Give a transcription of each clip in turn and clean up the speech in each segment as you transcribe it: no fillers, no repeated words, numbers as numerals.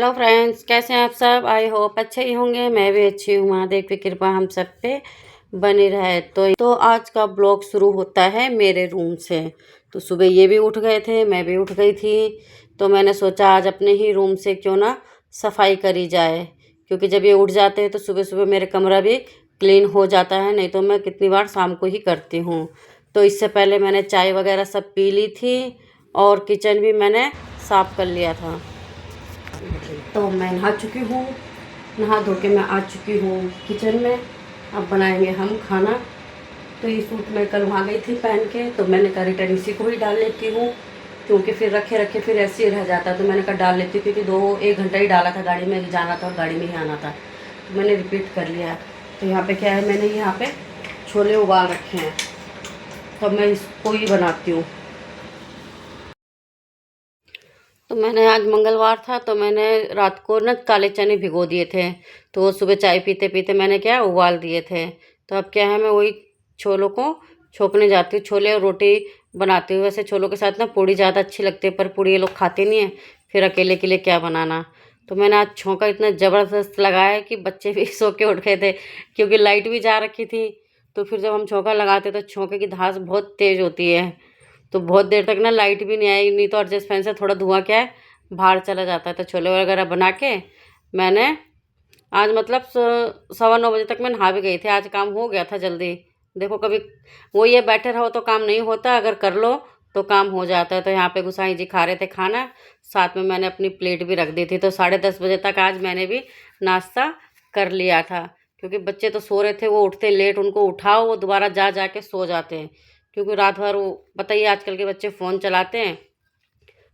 Hello friends, कैसे हैं आप सब। आई होप अच्छे ही होंगे। मैं भी अच्छी हूँ। महादेव की कृपा हम सब पे बनी रहे। तो आज का ब्लॉग शुरू होता है मेरे रूम से। तो सुबह ये भी उठ गए थे, मैं भी उठ गई थी। तो मैंने सोचा आज अपने ही रूम से क्यों ना सफाई करी जाए, क्योंकि जब ये उठ जाते हैं तो सुबह सुबह मेरे कमरा भी क्लीन हो जाता है। नहीं तो मैं कितनी बार शाम को ही करती हूँ। तो इससे पहले मैंने चाय वगैरह सब पी ली थी और किचन भी मैंने साफ़ कर लिया था। तो मैं नहा चुकी हूँ, नहा धो के मैं आ चुकी हूँ किचन में। अब बनाएंगे हम खाना। तो ये सूट मैं कल वहाँ गई थी पहन के, तो मैंने कहा रिटर्न इसी को ही डाल लेती हूँ, क्योंकि फिर रखे रखे फिर ऐसे ही रह जाता। तो मैंने कहा डाल लेती हूँ, क्योंकि 1 घंटा ही डाला था, गाड़ी में जाना था और गाड़ी में ही आना था। तो मैंने रिपीट कर लिया। तो यहाँ पे क्या है, मैंने यहाँ पे छोले उबाल रखे हैं, तो मैं इसको ही बनाती हूँ। तो मैंने आज मंगलवार था, तो मैंने रात को ना काले चने भिगो दिए थे। तो वो सुबह चाय पीते पीते मैंने क्या उबाल दिए थे। तो अब क्या है, मैं वही छोलों को छोंकने जाती हूँ। छोले और रोटी बनाती हूँ। वैसे छोलों के साथ ना पूड़ी ज़्यादा अच्छी लगती है, पर पूड़ी ये लोग खाते नहीं है, फिर अकेले के लिए क्या बनाना। तो मैंने आज छौंका इतना ज़बरदस्त लगाया कि बच्चे भी सो के उठ गए थे, क्योंकि लाइट भी जा रखी थी। तो फिर जब हम छौंका लगाते तो छौंके की धांस बहुत तेज़ होती है। तो बहुत देर तक ना लाइट भी नहीं आई, नहीं तो एडजस्ट फैन से थोड़ा धुआं क्या है बाहर चला जाता है। तो छोले वगैरह बना के मैंने आज मतलब 9:15 बजे तक मैं नहा भी गई थी। आज काम हो गया था जल्दी। देखो कभी वो ये बैठे रहो तो काम नहीं होता, अगर कर लो तो काम हो जाता है। तो यहाँ पे गुसाई जी खा रहे थे खाना, साथ में मैंने अपनी प्लेट भी रख दी थी। तो 10:30 बजे तक आज मैंने भी नाश्ता कर लिया था, क्योंकि बच्चे तो सो रहे थे, वो उठते लेट, उनको उठाओ वो दोबारा जा जा के सो जाते हैं। क्योंकि रात भर वो बताइए आजकल के बच्चे फ़ोन चलाते हैं।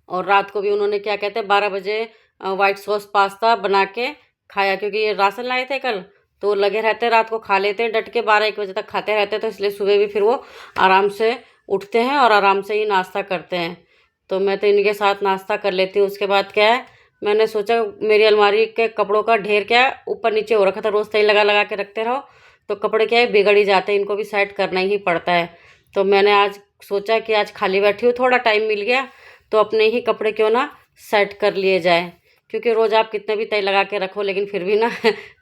और रात को भी उन्होंने क्या कहते हैं 12 बजे वाइट सॉस पास्ता बना के खाया, क्योंकि ये राशन लाए थे कल। तो लगे रहते हैं, रात को खा लेते हैं डट के, 12-1 बजे तक खाते रहते हैं। तो इसलिए सुबह भी फिर वो आराम से उठते हैं और आराम से ही नाश्ता करते हैं। तो मैं तो इनके साथ नाश्ता कर लेती हूँ। उसके बाद क्या है, मैंने सोचा मेरी अलमारी के कपड़ों का ढेर क्या है ऊपर नीचे हो रखा था। रोज़ तय लगा लगा के रखते रहो तो कपड़े क्या है बिगड़ ही जाते हैं, इनको भी सेट करना ही पड़ता है। तो मैंने आज सोचा कि आज खाली बैठी हूँ, थोड़ा टाइम मिल गया, तो अपने ही कपड़े क्यों ना सेट कर लिए जाए। क्योंकि रोज़ आप कितने भी तय लगा के रखो, लेकिन फिर भी ना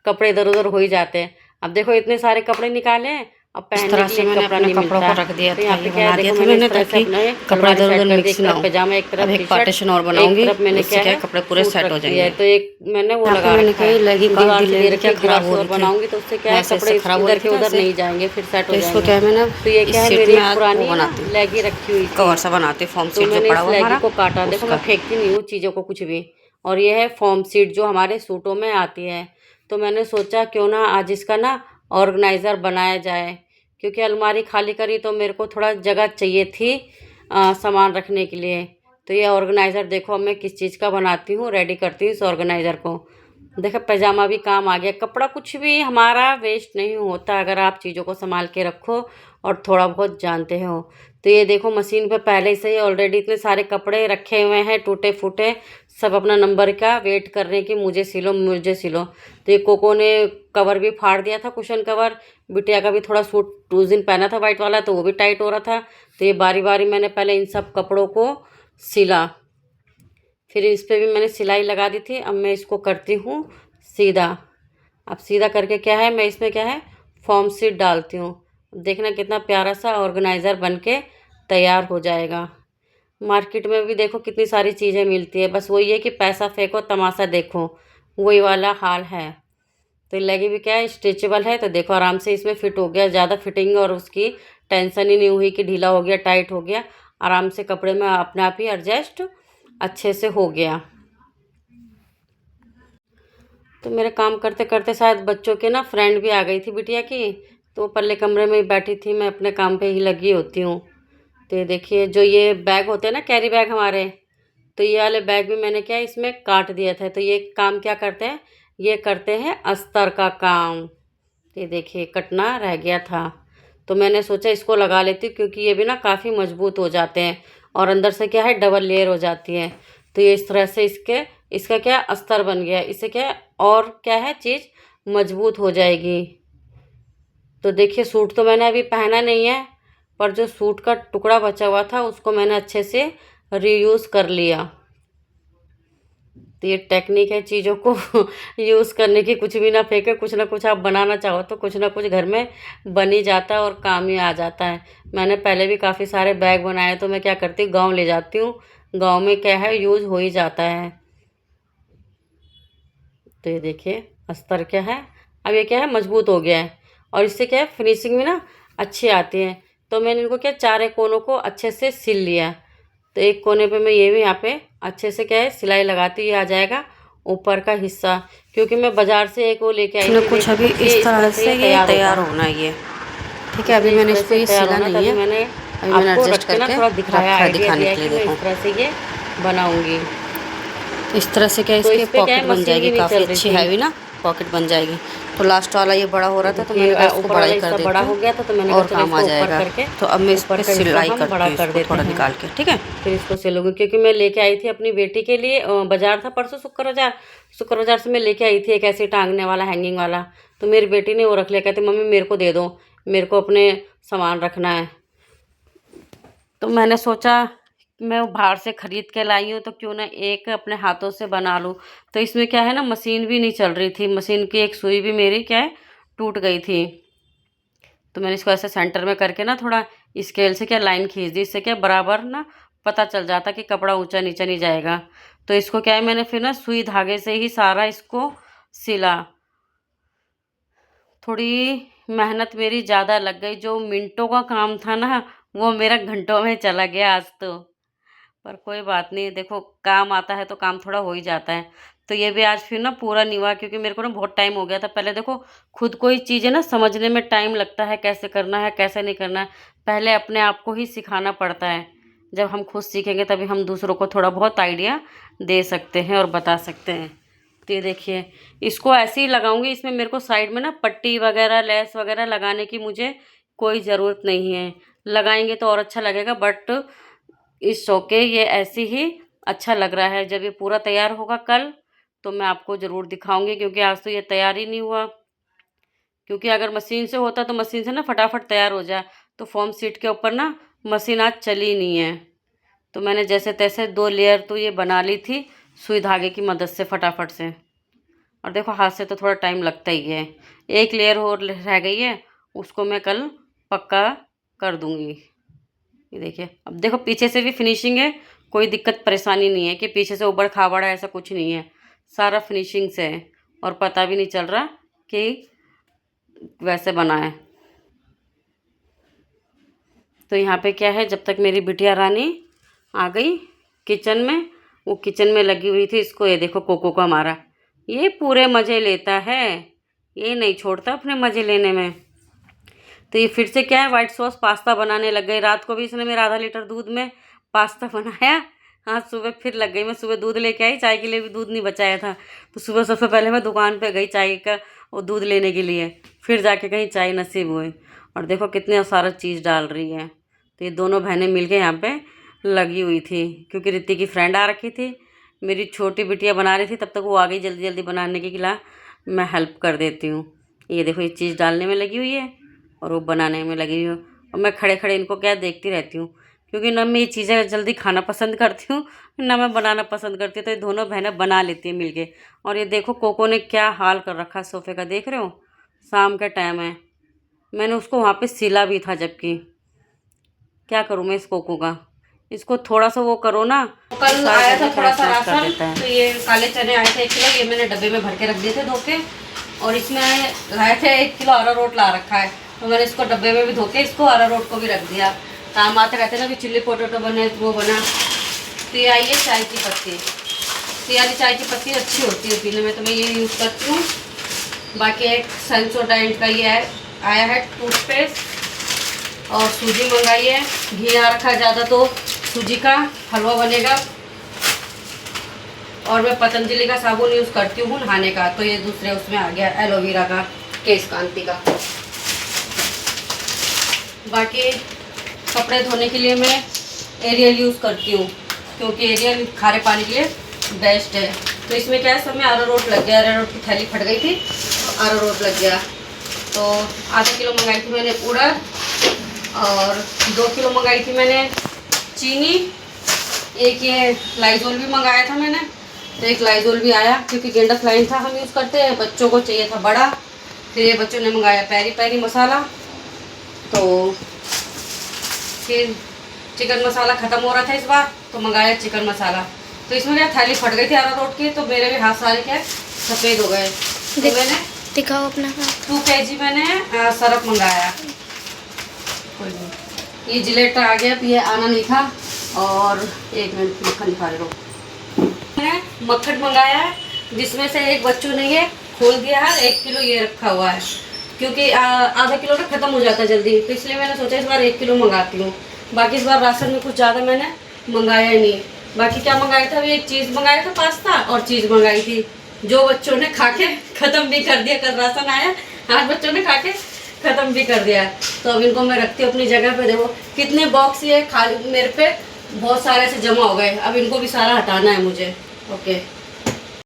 कपड़े इधर उधर हो ही जाते हैं। अब देखो इतने सारे कपड़े निकाले हैं, अब पहनने के लिए कपड़ा नहीं मिलता। को रख दिया तो था, यहाँ ये पे क्या है, बना दिया देखो था मैंने मैंने इस तरह से ताकि अपने कपड़ा अलमारी इधर सेट उधर कर दी। मिक्स एक ना तरफ हो। पजामा, एक अब तरफ एक टी शर्ट, पार्टीशन और एक बनाऊंगी, तरफ मैंने उससे क्या क्या है है कपड़े पूरे सूट सेट रख हो दिया है। जाएंगे। तो एक मैंने वो यहाँ पे लगा मैंने रखा कहा है, ये लेगी कहाँ दीवार की से दे लेगी, रखी क्या है, दीवार ख़राब से हो और रही थी, बनाऊंगी तो उससे क्या है ऐसे कपड़े इससे ख़राब हो इधर रही के थी ना उधर ऐसे। नहीं जाएंगे, फिर सेट तो हो इसको जाएंगे। क्या है मैंने तो ये इस क्या है, सीट मेरी में एक आज वो पुरानी है ना बनाती हूँ, लेगी रखी हुई थी। कवर सा बनाती हूँ, फॉर्म तो सीट जो मैंने पड़ा इस हुआ लेगी हमारा को काटा। देखो मैं उसका। फेंकती नहीं हूँ चीज़ों को कुछ भी। और ये है फॉर्म सीट जो हमारे सूटों में आती है। तो मैंने सोचा क्यों ना आज इसका ना ऑर्गेनाइज़र बनाया जाए, क्योंकि अलमारी खाली करी तो मेरे को थोड़ा जगह चाहिए थी सामान रखने के लिए। तो ये ऑर्गेनाइज़र देखो अब मैं किस चीज़ का बनाती हूँ, रेडी करती हूँ इस ऑर्गेनाइज़र को। देखो पैजामा भी काम आ गया। कपड़ा कुछ भी हमारा वेस्ट नहीं होता अगर आप चीज़ों को संभाल के रखो और थोड़ा बहुत जानते हो। तो ये देखो मशीन पे पहले से ही ऑलरेडी इतने सारे कपड़े रखे हुए हैं टूटे फूटे, सब अपना नंबर का वेट कर रहे हैं कि मुझे सिलो मुझे सिलो। तो ये कोको ने कवर भी फाड़ दिया था, कुशन कवर। बिटिया का भी थोड़ा सूट उस दिन पहना था वाइट वाला, तो वो भी टाइट हो रहा था। तो ये बारी बारी मैंने पहले इन सब कपड़ों को सिला, फिर इस पर भी मैंने सिलाई लगा दी थी। अब मैं इसको करती हूँ सीधा। अब सीधा करके क्या है, मैं इसमें क्या है फॉर्म सीट डालती हूँ। देखना कितना प्यारा सा ऑर्गेनाइज़र बन के तैयार हो जाएगा। मार्केट में भी देखो कितनी सारी चीज़ें मिलती है, बस वही है कि पैसा फेंको तमाशा देखो, वही वाला हाल है। तो लेगी भी क्या है स्ट्रेचेबल है, तो देखो आराम से इसमें फिट हो गया। ज़्यादा फिटिंग और उसकी टेंशन ही नहीं हुई कि ढीला हो गया टाइट हो गया। आराम से कपड़े में अपने आप ही एडजस्ट अच्छे से हो गया। तो मेरे काम करते करते शायद बच्चों के ना फ्रेंड भी आ गई थी बिटिया की, तो वो पल्ले कमरे में ही बैठी थी, मैं अपने काम पे ही लगी होती हूँ। तो ये देखिए जो ये बैग होते हैं ना कैरी बैग हमारे, तो ये वाले बैग भी मैंने क्या इसमें काट दिया था। तो ये काम क्या करते हैं, ये करते हैं अस्तर का काम। तो ये देखिए कटना रह गया था, तो मैंने सोचा इसको लगा लेती हूँ, क्योंकि ये भी ना काफ़ी मजबूत हो जाते हैं और अंदर से क्या है डबल लेयर हो जाती है। तो ये इस तरह से इसका क्या अस्तर बन गया, इससे क्या है और क्या है चीज़ मजबूत हो जाएगी। तो देखिए सूट तो मैंने अभी पहना नहीं है, पर जो सूट का टुकड़ा बचा हुआ था उसको मैंने अच्छे से रीयूज़ कर लिया। तो ये टेक्निक है चीज़ों को यूज़ करने की, कुछ भी ना फेंके, कुछ ना कुछ आप बनाना चाहो तो कुछ ना कुछ घर में बन ही जाता है और काम ही आ जाता है। मैंने पहले भी काफ़ी सारे बैग बनाए, तो मैं क्या करती हूँ गाँव ले जाती हूँ, गाँव में क्या है यूज़ हो ही जाता है। तो ये देखिए अस्तर क्या है, अब ये क्या है मजबूत हो गया है और इससे क्या है फिनिशिंग में ना अच्छी आती है। तो मैंने इनको क्या चारे कोनों को अच्छे से सिल लिया। तो एक कोने पे मैं ये भी यहाँ पे अच्छे से क्या है सिलाई लगाती हुई आ जाएगा ऊपर का हिस्सा, क्योंकि मैं बाजार से एक वो लेके आई थी। कुछ अभी इस तरह से ये तैयार होना है ये, ठीक है। अभी मैंने इसको ये सिला नहीं है, मैंने अभी मैंने आपको एडजस्ट रख के ना करके थोड़ा दिखाया, रखा है आइडिया दिखाने दिया के कि लिए। मैं देखो इस तरह से ये बनाऊंगी। इस तरह से क्या तो इसके इस पे क्या पॉकेट है बन मशीन जाएगी, भी नहीं काफ़ी चल रही अच्छी थी। हैवी ना पॉकेट बन जाएगी। तो लास्ट वाला ये बड़ा हो रहा था तो मैंने कहा इसको ऊपर बड़ा वाला ही कर हिस्सा बड़ा देती हो हूँ गया था, तो मैंने कहा और चलो काम आ इसको ऊपर जाएगा। करके तो अब मैं इस ऊपर पर का हिस्सा सिलाई हम करती बड़ा हूँ कर इसको देते थोड़ा हैं। निकाल के, ठीक है। फिर इसको सिलूंगी, क्योंकि मैं लेके आई थी अपनी बेटी के लिए, बाजार था परसों शुक्र बाजार से मैं लेके आई थी एक ऐसे टांगने वाला हैंगिंग वाला। तो मेरी बेटी ने वो रख लिया, कहती मम्मी मेरे को दे दो, मेरे को अपने सामान रखना है। तो मैंने सोचा मैं बाहर से ख़रीद के लाई हूँ तो क्यों ना एक अपने हाथों से बना लूँ। तो इसमें क्या है ना मशीन भी नहीं चल रही थी, मशीन की एक सुई भी मेरी क्या है टूट गई थी। तो मैंने इसको ऐसे सेंटर में करके ना थोड़ा स्केल से क्या लाइन खींच दी, इससे क्या बराबर ना पता चल जाता कि कपड़ा ऊंचा नीचा नहीं जाएगा। तो इसको क्या है मैंने फिर ना सुई धागे से ही सारा इसको सिला। थोड़ी मेहनत मेरी ज़्यादा लग गई, जो मिनटों का काम था ना वो मेरा घंटों में चला गया आज तो। पर कोई बात नहीं, देखो काम आता है तो काम थोड़ा हो ही जाता है। तो ये भी आज फिर ना पूरा नहीं हुआ, क्योंकि मेरे को ना बहुत टाइम हो गया था। पहले देखो खुद को ही चीज़ें ना समझने में टाइम लगता है, कैसे करना है कैसे नहीं करना है, पहले अपने आप को ही सिखाना पड़ता है। जब हम खुद सीखेंगे तभी हम दूसरों को थोड़ा बहुत आइडिया दे सकते हैं और बता सकते हैं। तो ये देखिए इसको ऐसे ही लगाऊंगी, इसमें मेरे को साइड में ना पट्टी वगैरह लेस वगैरह लगाने की मुझे कोई ज़रूरत नहीं है। लगाएंगे तो और अच्छा लगेगा, बट इस शौके ये ऐसे ही अच्छा लग रहा है। जब ये पूरा तैयार होगा कल तो मैं आपको ज़रूर दिखाऊंगी, क्योंकि आज तो ये तैयार ही नहीं हुआ। क्योंकि अगर मशीन से होता तो मशीन से ना फटाफट तैयार हो जाए, तो फॉर्म शीट के ऊपर ना मशीन आज चली नहीं है। तो मैंने जैसे तैसे 2 लेयर तो ये बना ली थी सुई धागे की मदद से फटाफट से। और देखो हाथ से तो थोड़ा टाइम लगता ही है। एक लेयर और रह गई है, उसको मैं कल पक्का कर दूंगी। ये देखिए अब देखो पीछे से भी फिनिशिंग है, कोई दिक्कत परेशानी नहीं है कि पीछे से उबड़ खाबड़ है, ऐसा कुछ नहीं है। सारा फिनिशिंग से है और पता भी नहीं चल रहा कि वैसे बना है। तो यहाँ पे क्या है, जब तक मेरी बिटिया रानी आ गई किचन में, वो किचन में लगी हुई थी। इसको ये देखो कोको का मारा, ये पूरे मज़े लेता है, ये नहीं छोड़ता अपने मज़े लेने में। तो ये फिर से क्या है वाइट सॉस पास्ता बनाने लग गई। रात को भी इसने मेरा आधा लीटर दूध में पास्ता बनाया, आज सुबह फिर लग गई। मैं सुबह दूध लेके आई, चाय के लिए भी दूध नहीं बचाया था, तो सुबह सबसे पहले मैं दुकान पे गई चाय का वो दूध लेने के लिए, फिर जाके कहीं चाय नसीब हुई। और देखो कितने सारा चीज़ डाल रही है। तो ये दोनों बहनें मिल के यहाँ पे लगी हुई थी, क्योंकि रित्ती की फ्रेंड आ रखी थी। मेरी छोटी बिटिया बना रही थी, तब तक वो आ गई जल्दी जल्दी बनाने के खिला मैं हेल्प कर देती हूँ। ये देखो ये चीज़ डालने में लगी हुई है और वो बनाने में लगी हुई हूँ। और मैं खड़े खड़े इनको क्या देखती रहती हूँ, क्योंकि ना मैं ये चीज़ें जल्दी खाना पसंद करती हूँ ना मैं बनाना पसंद करती हूँ। तो ये दोनों बहनें बना लेती हैं मिलके। और ये देखो कोको ने क्या हाल कर रखा है सोफ़े का, देख रहे हो? शाम का टाइम है, मैंने उसको वहाँ पे सिला भी था, जबकि क्या करूँ मैं इस कोको का, इसको थोड़ा सा वो करो ना। कल आया था थोड़ा सा कर राशन, देता है। तो ये काले चने आए थे 1 किलो, ये मैंने डब्बे में भर के रख दिए थे धो के। और इसमें लाए थे 1 किलो अरारोट ला रखा है, तो मैंने इसको डब्बे में भी धो के इसको अरारोट को भी रख दिया। काम आते रहते ना कि चिल्ली पोटैटो बने वो बना। तो ये आई है चाय की पत्ती, तो यानी चाय की पत्ती अच्छी होती है पीने में, तो मैं ये यूज़ करती हूँ। बाकी एक सेंसोडाइंट का ये आया है टूथपेस्ट, और सूजी मंगाई है। घी आ रखा है ज़्यादा तो सूजी का हलवा बनेगा। और मैं पतंजलि का साबुन यूज़ करती हूँ नहाने का, तो ये दूसरे उसमें आ गया एलोवेरा का, केश कांति का। बाकी कपड़े धोने के लिए मैं एरियल यूज़ करती हूँ, क्योंकि एरियल खारे पानी के लिए बेस्ट है। तो इसमें क्या है सब में अरारोट लग गया, अरारोट की थैली फट गई थी तो अरारोट लग गया। तो आधा किलो मंगाई थी मैंने उड़द, और 2 किलो मंगाई थी मैंने चीनी, एक ये लाइजोल भी मंगाया था मैंने, तो एक लाइजोल भी आया, क्योंकि गेंडा फ्लाइन था हम यूज़ करते हैं, बच्चों को चाहिए था बड़ा। फिर ये बच्चों ने मंगाया पेरी पेरी मसाला। तो फिर चिकन मसाला ख़त्म हो रहा था इस बार, तो मंगाया चिकन मसाला। तो इसमें क्या थाली फट गई थी अरारोट की, तो मेरे भी हाथ सारे क्या सफ़ेद हो गए। तो मैंने दिखाओ अपना हाथ। 2 kg मैंने सरफ मंगाया। कोई नहीं, ये जिलेट आ गया, ये आना नहीं था। और एक मिनट मक्खन दिखा रहे हो, मैंने मक्खन मंगाया है, जिसमें से एक बच्चों ने ये खोल दिया है। 1 किलो ये रखा हुआ है, क्योंकि आधा किलो ना ख़त्म हो जाता है जल्दी, तो इसलिए मैंने सोचा इस बार 1 किलो मंगाती हूँ। बाकी इस बार राशन में कुछ ज़्यादा मैंने मंगाया ही नहीं। बाकी क्या मंगाया था, अभी एक चीज़ मंगाया था, पास्ता और चीज़ मंगाई थी, जो बच्चों ने खा के ख़त्म भी कर दिया। कल राशन आया, आज बच्चों ने खा के ख़त्म भी कर दिया। तो अब इनको मैं रखती हूँ अपनी जगह पे। देखो कितने बॉक्स ये खाली मेरे पे बहुत सारे से जमा हो गए, अब इनको भी सारा हटाना है मुझे। ओके।